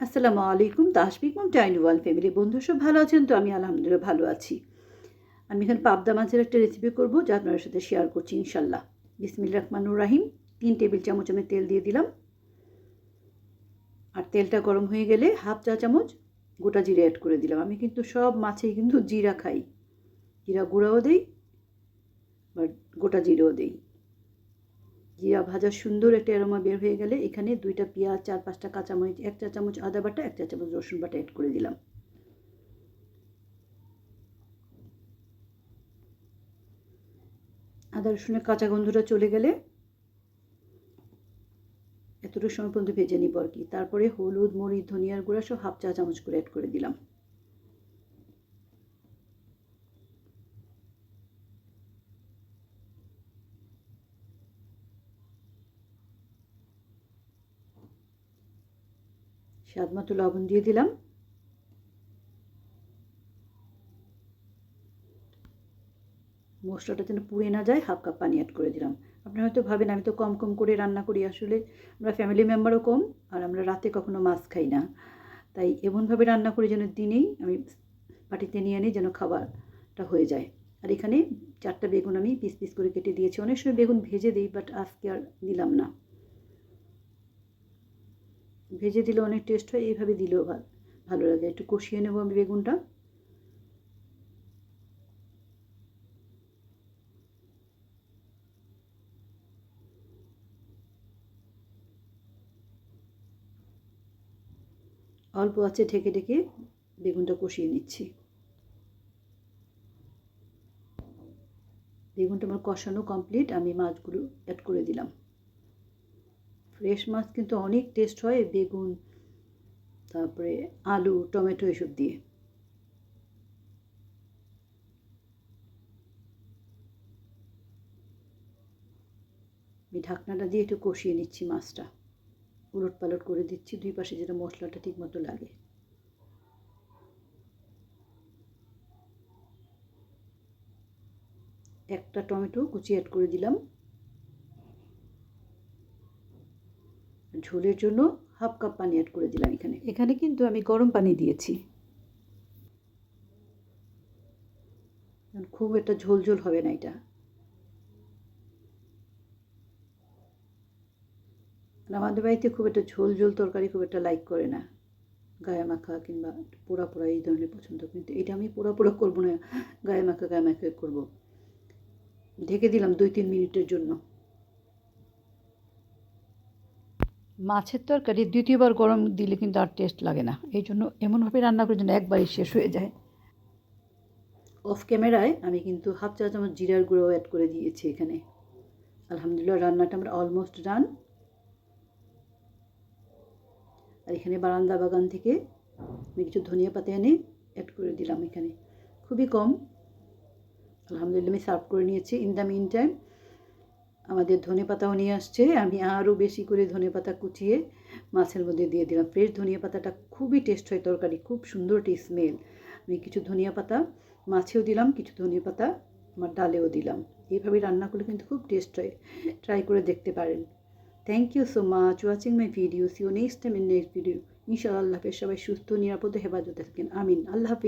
আসসালামু আলাইকুম। তাসফিক মম tiny world family বন্ধু সব ভালো আছেন তো? আমি আলহামদুলিল্লাহ ভালো আছি। আমি এখানে পাবদা মাছের একটা রেসিপি করব, যা আপনাদের সাথে শেয়ার করছি ইনশাল্লাহ। বিসমিল্লাহির রহমানির রহিম। 3 টেবিল চামচ আমি তেল দিয়ে দিলাম। আর তেলটা গরম হয়ে গেলে হাফ চা চামচ গোটা জিরে অ্যাড করে দিলাম। আমি কিন্তু সব মাছেই কিন্তু জিরা খাই, জিরা গুঁড়াও দিই বা গোটা জিরেও দিই। জিরা ভাজার সুন্দর একটা অ্যারোমা বের হয়ে গেলে এখানে 2টা পেঁয়াজ, 4-5টা কাঁচামরিচ, 1 চা চামচ আদা বাটা, 1 চা চামচ রসুন বাটা অ্যাড করে দিলাম। আদা রসুনের কাঁচা গন্ধটা চলে গেলে এতটুকু সময় পর্যন্ত ভেজে নিব আর কি। তারপরে হলুদ, মরিচ, ধনিয়ার গুঁড়া সব হাফ চা চামচ করে অ্যাড করে দিলাম। স্বাদ মতো লবণ দিয়ে দিলাম। মশলাটা যেন পুড়ে না যায়, হাফ কাপ পানি অ্যাড করে দিলাম। আপনারা হয়তো ভাবেন আমি তো কম কম করে রান্না করি, আসলে আমরা ফ্যামিলি মেম্বারও কম আর আমরা রাতে কখনো মাছ খাই না, তাই এমনভাবে রান্না করি যেন দিনেই আমি বাটিতে নিয়ে নিই, যেন খাবারটা হয়ে যায়। আর এখানে 4টা বেগুন আমি পিস পিস করে কেটে দিয়েছি। অনেক সময় বেগুন ভেজে দিই, বাট আজকে আর দিলাম না। ভেজে দিলে অনেক টেস্ট হয়, এইভাবে দিলেও ভালো লাগে। একটু কষিয়ে নেব আমি বেগুনটা। অল্প আছে ঢেকে ঢেকে বেগুনটা কষিয়ে নিচ্ছি। বেগুনটা আমার কষানো কমপ্লিট। আমি মাছগুলো অ্যাড করে দিলাম। ফ্রেশ মাছ কিন্তু অনেক টেস্ট হয় বেগুন, তারপরে আলু, টমেটো এসব দিয়ে। আমি ঢাকনাটা দিয়ে একটু কষিয়ে নিচ্ছি মাছটা। উলট পালট করে দিচ্ছি দুই পাশে, যেন মশলাটা ঠিক মতো লাগে। একটা টমেটো কুচি অ্যাড করে দিলাম। ঝোলের জন্য হাফ কাপ পানি অ্যাড করে দিলাম। এখানে কিন্তু আমি গরম পানি দিয়েছি। খুব একটা ঝোল ঝোল হবে না এটা। আমাদের বাড়িতে খুব একটা ঝোল ঝোল তরকারি খুব একটা লাইক করে না, গায়ে মাখা কিংবা পোড়া পোড়া এই ধরনের পছন্দ। কিন্তু এটা আমি পোড়া পোড়া করবো না, গায়ে মাখা করবো। ঢেকে দিলাম 2-3 মিনিটের জন্য। মাছের তরকারি দ্বিতীয়বার গরম দিলে কিন্তু আর টেস্ট লাগে না, এই জন্য এমনভাবে রান্না করে যেন একবারই শেষ হয়ে যায়। অফ ক্যামেরায় আমি কিন্তু হাফ চা চামচ জিরার গুঁড়ো অ্যাড করে দিয়েছি এখানে। আলহামদুলিল্লাহ, রান্নাটা আমরা অলমোস্ট ডান। আর এখানে বারান্দা বাগান থেকে আমি কিছু ধনিয়া পাতা এনে অ্যাড করে দিলাম এখানে, খুবই কম। আলহামদুলিল্লাহ, আমি সার্ভ করে নিয়েছি। ইন দ্য মিন টাইম আমাদের ধনে পাতাও নিয়ে আসছে। আমি আরও বেশি করে ধনে পাতা কুচিয়ে মাছের মধ্যে দিয়ে দিলাম। ফ্রেশ ধনিয়া পাতাটা খুবই টেস্ট হয় তরকারি, খুব সুন্দর একটি স্মেল। আমি কিছু ধনিয়া পাতা মাছেও দিলাম, কিছু ধনিয়া পাতা আমার ডালেও দিলাম। এইভাবে রান্না করলে কিন্তু খুব টেস্ট হয়, ট্রাই করে দেখতে পারেন। Thank you so much watching my video. See you next time in next video ইনশাআল্লাহ। সবাই সুস্থ, নিরাপদে, হেফাজতে থাকেন। আমিন। আল্লাহ হাফিজ।